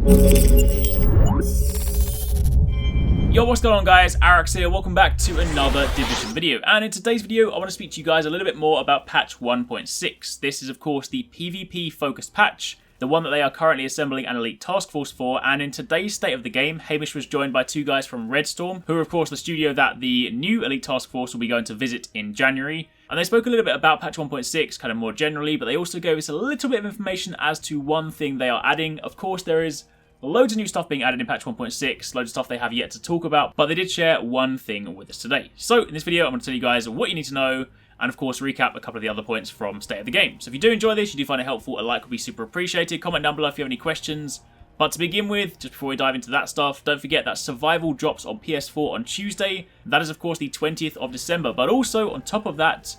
Yo, what's going on guys, Arekkz here, welcome back to another Division video, and in today's video I want to speak to you guys a little bit more about patch 1.6. This is of course the PvP focused patch, the one that they are currently assembling an elite task force for, and in today's state of the game, Hamish was joined by two guys from Redstorm, who are of course the studio that the new elite task force will be going to visit in January. And they spoke a little bit about patch 1.6, kind of more generally, but they also gave us a little bit of information as to one thing they are adding. Of course there is loads of new stuff being added in patch 1.6, loads of stuff they have yet to talk about, but they did share one thing with us today. So in this video, I'm going to tell you guys what you need to know, and of course recap a couple of the other points from State of the Game. So if you do enjoy this, you do find it helpful, a like would be super appreciated. Comment down below if you have any questions. But to begin with, just before we dive into that stuff, don't forget that Survival drops on PS4 on Tuesday. That is of course the 20th of December, but also on top of that,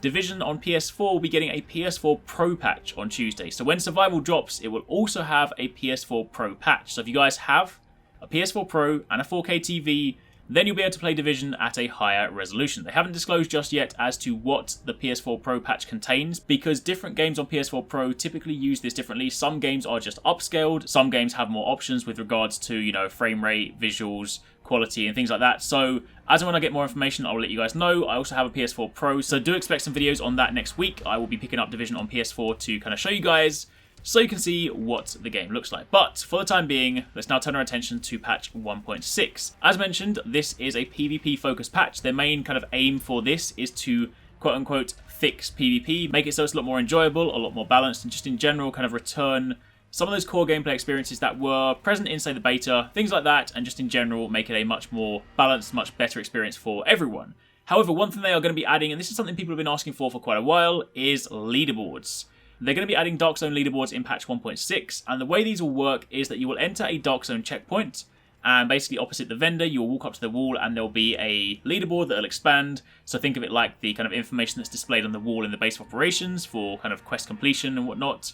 Division on PS4 will be getting a PS4 Pro patch on Tuesday. So when Survival drops, it will also have a PS4 Pro patch. So if you guys have a PS4 Pro and a 4K TV, then you'll be able to play Division at a higher resolution. They haven't disclosed just yet as to what the PS4 Pro patch contains, because different games on PS4 Pro typically use this differently. Some games are just upscaled, some games have more options with regards to, you know, frame rate, visuals, quality and things like that. So as and when I get more information, I'll let you guys know. I also have a PS4 Pro, so do expect some videos on that next week. I will be picking up Division on PS4 to kind of show you guys so you can see what the game looks like. But for the time being, let's now turn our attention to patch 1.6. As mentioned, this is a PvP focused patch. Their main kind of aim for this is to quote unquote fix PvP, make it so it's a lot more enjoyable, a lot more balanced, and just in general kind of return some of those core gameplay experiences that were present in, say, the beta, things like that, and just in general make it a much more balanced, much better experience for everyone. However, one thing they are going to be adding, and this is something people have been asking for quite a while, is leaderboards. They're going to be adding Dark Zone leaderboards in patch 1.6, and the way these will work is that you will enter a Dark Zone checkpoint, and basically opposite the vendor, you will walk up to the wall and there will be a leaderboard that will expand. So think of it like the kind of information that's displayed on the wall in the base of operations for kind of quest completion and whatnot.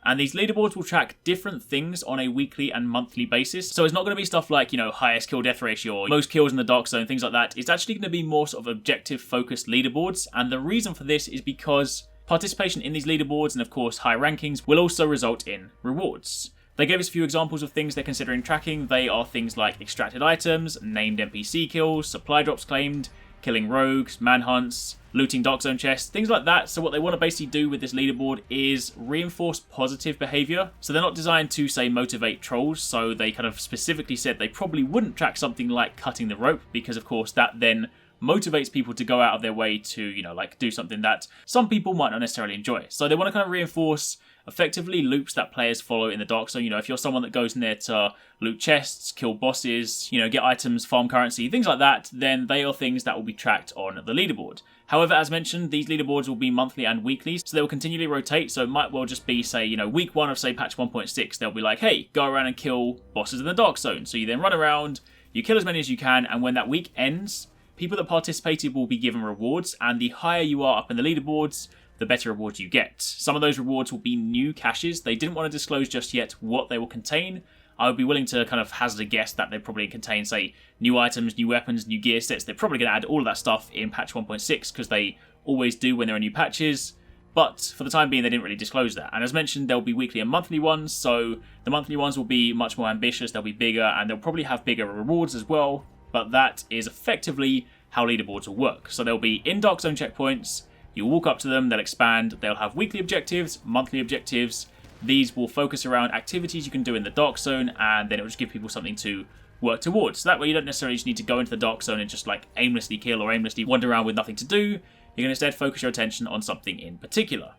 And these leaderboards will track different things on a weekly and monthly basis. So it's not going to be stuff like, you know, highest kill death ratio or most kills in the Dark Zone, things like that. It's actually going to be more sort of objective focused leaderboards. And the reason for this is because participation in these leaderboards and of course high rankings will also result in rewards. They gave us a few examples of things they're considering tracking. They are things like extracted items, named NPC kills, supply drops claimed, killing rogues, manhunts, looting Dark Zone chests, things like that. So what they want to basically do with this leaderboard is reinforce positive behavior. So they're not designed to, say, motivate trolls. So they kind of specifically said they probably wouldn't track something like cutting the rope, because of course that then motivates people to go out of their way to, you know, like do something that some people might not necessarily enjoy. So they want to kind of reinforce effectively loops that players follow in the Dark Zone. You know, if you're someone that goes in there to loot chests, kill bosses, you know, get items, farm currency, things like that, then they are things that will be tracked on the leaderboard. However, as mentioned, these leaderboards will be monthly and weekly, so they will continually rotate. So it might well just be, say, you know, week 1 of, say, patch 1.6, they'll be like, hey, go around and kill bosses in the Dark Zone. So you then run around, you kill as many as you can, and when that week ends, people that participated will be given rewards, and the higher you are up in the leaderboards, the better rewards you get. Some of those rewards will be new caches. They didn't want to disclose just yet what they will contain. I would be willing to kind of hazard a guess that they probably contain, say, new items, new weapons, new gear sets. They're probably going to add all of that stuff in patch 1.6 because they always do when there are new patches. But for the time being, they didn't really disclose that. And as mentioned, there'll be weekly and monthly ones. So the monthly ones will be much more ambitious. They'll be bigger and they'll probably have bigger rewards as well. But that is effectively how leaderboards will work. So they'll be in Dark Zone checkpoints. You'll walk up to them, they'll expand, they'll have weekly objectives, monthly objectives. These will focus around activities you can do in the Dark Zone, and then it will just give people something to work towards. So that way you don't necessarily just need to go into the Dark Zone and just like aimlessly kill or aimlessly wander around with nothing to do. You can instead focus your attention on something in particular.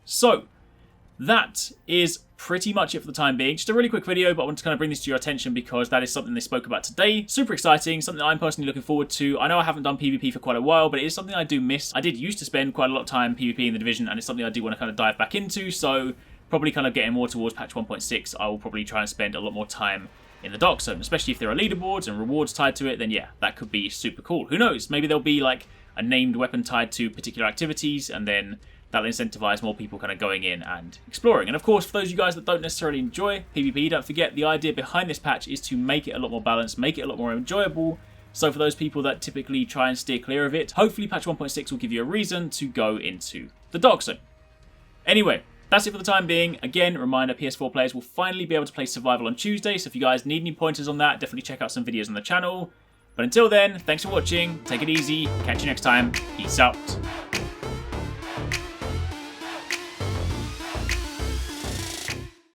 So that is pretty much it for the time being. Just a really quick video, but I want to kind of bring this to your attention because that is something they spoke about today. Super exciting, something that I'm personally looking forward to. I know I haven't done PvP for quite a while, but it is something I do miss. I did used to spend quite a lot of time PvP in the Division, and it's something I do want to kind of dive back into, so probably kind of getting more towards patch 1.6, I will probably try and spend a lot more time in the Dark Zone, especially if there are leaderboards and rewards tied to it, then yeah, that could be super cool. Who knows, maybe there'll be like a named weapon tied to particular activities, and then that'll incentivize more people kind of going in and exploring. And of course, for those of you guys that don't necessarily enjoy PvP, don't forget the idea behind this patch is to make it a lot more balanced, make it a lot more enjoyable. So for those people that typically try and steer clear of it, hopefully patch 1.6 will give you a reason to go into the Dark Zone. Anyway, That's it for the time being. Again, reminder, PS4 players will finally be able to play Survival on Tuesday, so if you guys need any pointers on that, definitely check out some videos on the channel. But until then, thanks for watching, take it easy, catch you next time, peace out.